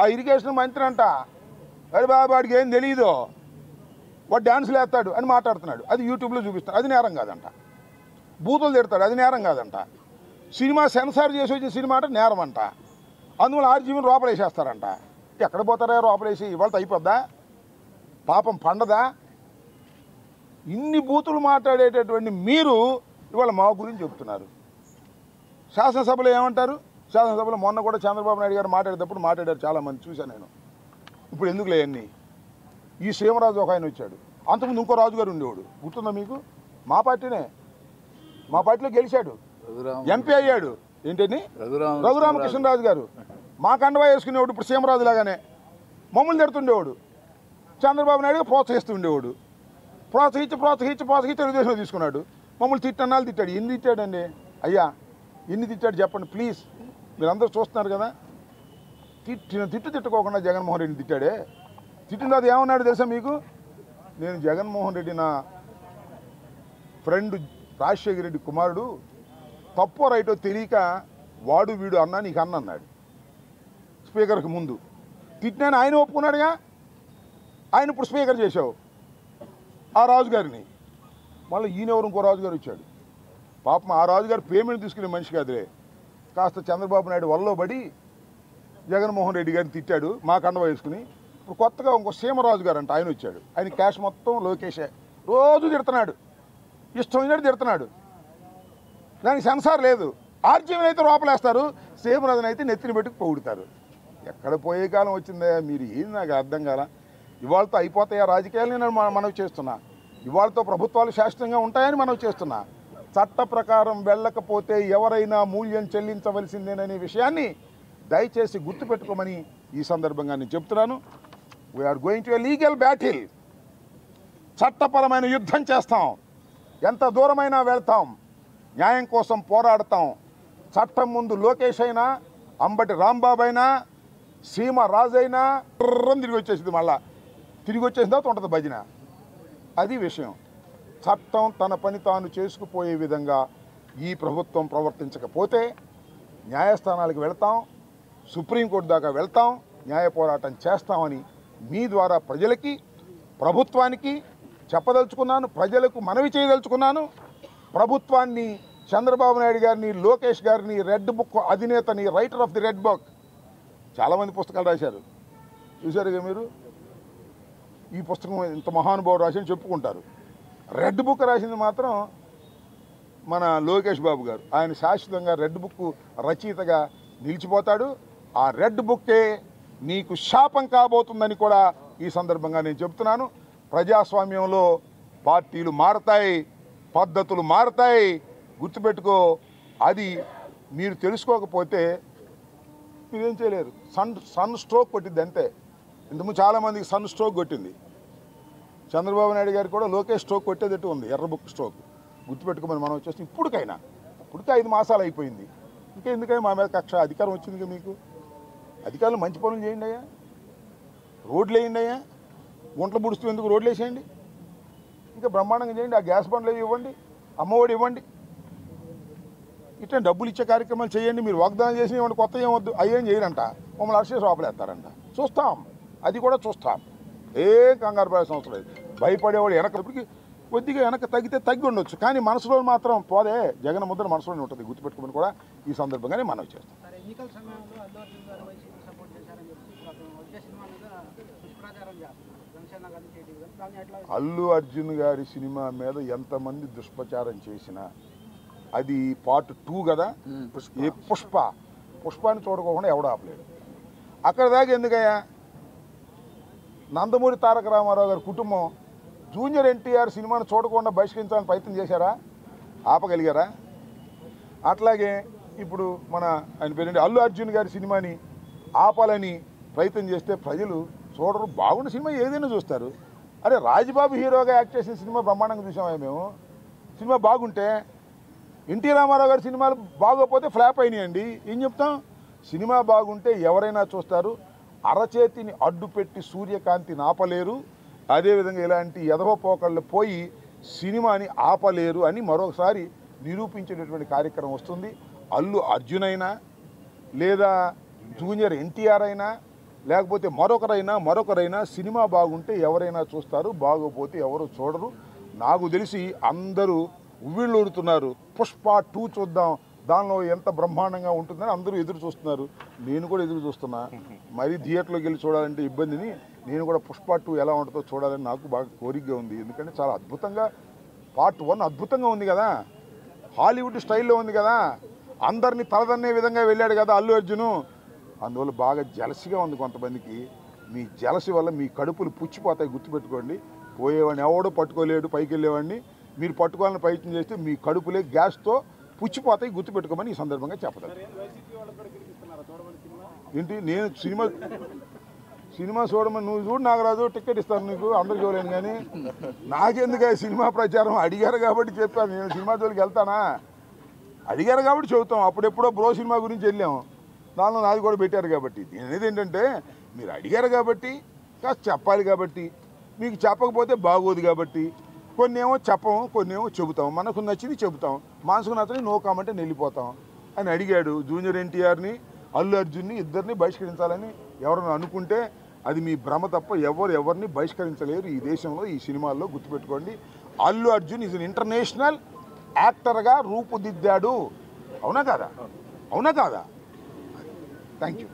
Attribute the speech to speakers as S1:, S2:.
S1: ఆ ఇరిగేషన్ మంత్రి అంట, అరే బాబు వాడికి ఏం తెలియదు, వాడు డ్యాన్సులు వేస్తాడు అని మాట్లాడుతున్నాడు. అది యూట్యూబ్లో చూపిస్తాడు, అది నేరం కాదంట. బూతులు తిడతాడు, అది నేరం కాదంట. సినిమా సెన్సార్ చేసి వచ్చిన సినిమా అంటే నేరం అంట. అందువల్ల ఆర్జీవీని లోపలేసేస్తారంట. ఎక్కడ పోతారా లోపలేసి? ఇవాళ అయిపోద్దా? పాపం పండదా? ఇన్ని బూతులు మాట్లాడేటటువంటి మీరు ఇవాళ మా గురించి చెప్తున్నారు. శాసనసభలో ఏమంటారు? శాసనసభలో మొన్న కూడా చంద్రబాబు నాయుడు గారు మాట్లాడేటప్పుడు మాట్లాడారు, చాలామంది చూశాను నేను. ఇప్పుడు ఎందుకులే అన్నీ. ఈ సీమరాజు ఒక ఆయన వచ్చాడు, అంతకుముందు ఇంకో రాజు గారు ఉండేవాడు, గుర్తుందా మీకు? మా పార్టీనే, మా పార్టీలో గెలిచాడు, ఎంపీ అయ్యాడు. ఏంటని? రఘురామకృష్ణరాజు గారు. మా కండవా వేసుకునేవాడు. ఇప్పుడు సీమరాజు లాగానే మమ్మల్ని తిడుతుండేవాడు, చంద్రబాబు నాయుడు ప్రోత్సహిస్తూ ఉండేవాడు. ప్రోత్సహించి తెలుగుదేశంలో తీసుకున్నాడు. మమ్మల్ని తిట్టన్నాళ్ళు తిట్టాడు. ఎన్ని తిట్టాడండి అయ్యా? ఎన్ని తిట్టాడు చెప్పండి ప్లీజ్? మీరందరూ చూస్తున్నారు కదా. తిట్టుకోకుండా జగన్మోహన్ రెడ్డిని తిట్టాడే. తిట్టిన అది ఏమన్నాడు తెలుసా మీకు? నేను జగన్మోహన్ రెడ్డి నా ఫ్రెండ్ రాజశేఖర రెడ్డి కుమారుడు, తప్పో రైటో తెలియక వాడు వీడు అన్నా నీకు అన్నాడు స్పీకర్కి ముందు. తిట్టినాను ఆయన ఒప్పుకున్నాడుగా. ఆయన ఇప్పుడు స్పీకర్ చేశావు ఆ రాజుగారిని. మళ్ళీ ఈయనెవరు ఇంకో రాజుగారు వచ్చాడు. పాపం ఆ రాజుగారు పేమెంట్ తీసుకునే మనిషి కాదులే. కాస్త చంద్రబాబు నాయుడు వల్లో పడి జగన్మోహన్ రెడ్డి గారిని తిట్టాడు, మా కండవ వేసుకుని. ఇప్పుడు కొత్తగా ఇంకో సీమరాజు గారు అంట ఆయన వచ్చాడు. ఆయన క్యాష్ మొత్తం లోకేషే. రోజు తిడుతున్నాడు, ఇష్టమైనట్టు తిడుతున్నాడు. దానికి సెన్సార్ లేదు. ఆర్జీవీని అయితే లోపలేస్తారు, సీమరాజుని అయితే నెత్తిని పెట్టుకు పొగుడుతారు. ఎక్కడ పోయే కాలం వచ్చిందా? మీరు ఏంది నాకు అర్థం కాల. ఇవాళతో అయిపోతాయా రాజకీయాలు? నేను మనవి చేస్తున్నా. ఇవాళతో ప్రభుత్వాలు శాశ్వతంగా ఉంటాయని మనవి చేస్తున్నా. చట్ట ప్రకారం వెళ్ళకపోతే ఎవరైనా మూల్యం చెల్లించవలసిందేననే విషయాన్ని దయచేసి గుర్తుపెట్టుకోమని ఈ సందర్భంగా నేను చెప్తున్నాను. We are going to a legal battle. చట్టపరమైన యుద్ధం చేస్తాం, ఎంత దూరమైనా వెళ్తాం, న్యాయం కోసం పోరాడతాం. చట్టం ముందు లోకేష్ అయినా, అంబటి రాంబాబు అయినా, సీమ రాజైనా తిరిగి వచ్చేసింది. మళ్ళా తిరిగి వచ్చేసిన తర్వాత ఉంటుంది భజన. అది విషయం. చట్టం తన పని తాను చేసుకుపోయే విధంగా ఈ ప్రభుత్వం ప్రవర్తించకపోతే న్యాయస్థానాలకు వెళ్తాం, సుప్రీంకోర్టు దాకా వెళ్తాం, న్యాయ పోరాటం చేస్తామని మీ ద్వారా ప్రజలకి, ప్రభుత్వానికి చెప్పదలుచుకున్నాను. ప్రజలకు మనవి చేయదలుచుకున్నాను. ప్రభుత్వాన్ని, చంద్రబాబు నాయుడు గారిని, లోకేష్ గారిని, రెడ్ బుక్ అధినేతని, writer of the red book, చాలామంది పుస్తకాలు రాశారు చూశారుగా మీరు. ఈ పుస్తకం ఇంత మహానుభావుడు రాసి చెప్పుకుంటారు. రెడ్ బుక్ రాసింది మాత్రం మన లోకేష్ బాబు గారు. ఆయన శాశ్వతంగా రెడ్ బుక్ రచయితగా నిలిచిపోతాడు. ఆ రెడ్ బుక్కే నీకు శాపం కాబోతుందని కూడా ఈ సందర్భంగా నేను చెప్తున్నాను. ప్రజాస్వామ్యంలో పార్టీలు మారతాయి, పద్ధతులు మారతాయి, గుర్తుపెట్టుకో. అది మీరు తెలుసుకోకపోతే మీరేం చేయలేరు. సన్ స్ట్రోక్ కొట్టింది అంతే. ఇంతకుముందు చాలామందికి సన్ స్ట్రోక్ కొట్టింది. చంద్రబాబు నాయుడు గారికి కూడా లోకేష్ స్ట్రోక్ కొట్టేటట్టు ఉంది, ఎర్ర బుక్ స్ట్రోక్. గుర్తుపెట్టుకోమని మనం వచ్చేసి ఇప్పటికే 5 మాసాలు అయిపోయింది. ఇంకెందుకైనా మా మీద కక్ష? అధికారం వచ్చిందిగా మీకు. అధికారులు మంచి పనులు చేయండి అయ్యా, రోడ్లు వేయండి అయ్యా. గుంటలు పుడుస్తూ ఎందుకు రోడ్లు వేసేయండి, ఇంకా బ్రహ్మాండంగా చేయండి. ఆ గ్యాస్ బండ్లు ఇవ్వండి, అమ్మఒడి ఇవ్వండి, ఇట్లా డబ్బులు ఇచ్చే కార్యక్రమాలు చేయండి. మీరు వాగ్దానం చేసి ఇవ్వండి, కొత్త ఏమొద్దు. అయ్యేం చేయరంట, మమ్మల్ని అరెస్ట్ చేసి లోపలేస్తారంట. చూస్తాం, అది కూడా చూస్తాం. ఏం కంగారు పడాల్సిన అవసరం లేదు. భయపడేవాడు వెనకప్పటికి కొద్దిగా వెనక తగ్గి ఉండొచ్చు, కానీ మనసులో మాత్రం పోదే. జగన్ ముద్ర మనసులోనే ఉంటుంది, గుర్తుపెట్టుకుని కూడా ఈ సందర్భంగానే మనం చేస్తాం. అల్లు అర్జున్ గారి సినిమా మీద ఎంతమంది దుష్ప్రచారం చేసినా అది పార్ట్ 2 కదా. పుష్పాన్ని చూడకోకుండా ఎవడు ఆపలేడు. అక్కడ దాకా ఎందుకయ్యా? నందమూరి తారక రామారావు గారి కుటుంబం జూనియర్ ఎన్టీఆర్ సినిమాను చూడకుండా బహిష్కరించాలని ప్రయత్నం చేశారా? ఆపగలిగారా? అట్లాగే ఇప్పుడు ఆయన పేరేంటి, అల్లు అర్జున్ గారి సినిమాని ఆపాలని ప్రయత్నం చేస్తే ప్రజలు చూడరు. బాగున్న సినిమా ఏదైనా చూస్తారు. అరే రాజబాబు హీరోగా యాక్ట్ చేసిన సినిమా బ్రహ్మాండంగా చూసామా మేము. సినిమా బాగుంటే, ఎన్టీ రామారావు గారి సినిమాలు బాగోకపోతే ఫ్లాప్ అయినాయండి. ఏం చెప్తాం? సినిమా బాగుంటే ఎవరైనా చూస్తారు. అరచేతిని అడ్డుపెట్టి సూర్యకాంతిని ఆపలేరు. అదేవిధంగా ఇలాంటి ఎదవపోకళ్ళు పోయి సినిమాని ఆపలేరు అని మరొకసారి నిరూపించేటటువంటి కార్యక్రమం వస్తుంది. అల్లు అర్జున్ అయినా, లేదా జూనియర్ ఎన్టీఆర్ అయినా, లేకపోతే మరొకరైనా సినిమా బాగుంటే ఎవరైనా చూస్తారు, బాగోపోతే ఎవరు చూడరు. నాకు తెలిసి అందరూ ఉవ్విళ్ళూరుతున్నారు. పుష్ప 2 చూద్దాం, దానిలో ఎంత బ్రహ్మాండంగా ఉంటుందని అందరూ ఎదురు చూస్తున్నారు. నేను కూడా ఎదురు చూస్తున్నా. మరీ థియేటర్లోకి వెళ్ళి చూడాలంటే ఇబ్బందిని నేను కూడా పుష్ప 2 ఎలా ఉంటుందో చూడాలని నాకు బాగా కోరికగా ఉంది. ఎందుకంటే చాలా అద్భుతంగా పార్ట్ 1 అద్భుతంగా ఉంది కదా, హాలీవుడ్ స్టైల్లో ఉంది కదా, అందరినీ తలదన్నే విధంగా వెళ్ళాడు కదా అల్లు అర్జును. అందువల్ల బాగా జలసిగా ఉంది కొంతమందికి. మీ జలసి వల్ల మీ కడుపులు పుచ్చిపోతాయి, గుర్తుపెట్టుకోండి. పోయేవాడిని ఎవడో పట్టుకోలేడు, పైకి వెళ్ళేవాడిని. మీరు పట్టుకోవాలని ప్రయత్నం చేస్తే మీ కడుపులే గ్యాస్తో పుచ్చిపోతాయి, గుర్తుపెట్టుకోమని ఈ సందర్భంగా చెప్పదు. ఏంటి నేను సినిమా చూడమని నువ్వు చూడు నాగరాజు, టికెట్ ఇస్తాను నీకు, అందరు చూడలేను. కానీ నాకెందుకు సినిమా ప్రచారం? అడిగారు కాబట్టి చెప్పాను. నేను సినిమా జోలికి వెళ్తానా? అడిగారు కాబట్టి చెబుతాం. అప్పుడెప్పుడో బ్రో సినిమా గురించి వెళ్ళాము, దానిలో నాది కూడా పెట్టారు కాబట్టి. నేను అనేది ఏంటంటే, మీరు అడిగారు కాబట్టి కాస్త చెప్పాలి కాబట్టి, మీకు చెప్పకపోతే బాగోదు కాబట్టి కొన్ని ఏమో చెప్పము, కొన్ని ఏమో చెబుతాం. మనకు నచ్చింది చెబుతాం, మనసుకు నచ్చని నో కామెంట్ అని వెళ్ళిపోతాం. అని అడిగాడు. జూనియర్ ఎన్టీఆర్ని, అల్లు అర్జున్ని ఇద్దరిని బహిష్కరించాలని ఎవరైనా అనుకుంటే అది మీ భ్రమ తప్ప ఎవరిని బహిష్కరించలేరు ఈ దేశంలో, ఈ సినిమాల్లో. గుర్తుపెట్టుకోండి, Allu Arjun is an international యాక్టర్గా రూపుదిద్దాడు. అవునా కాదా? Thank you.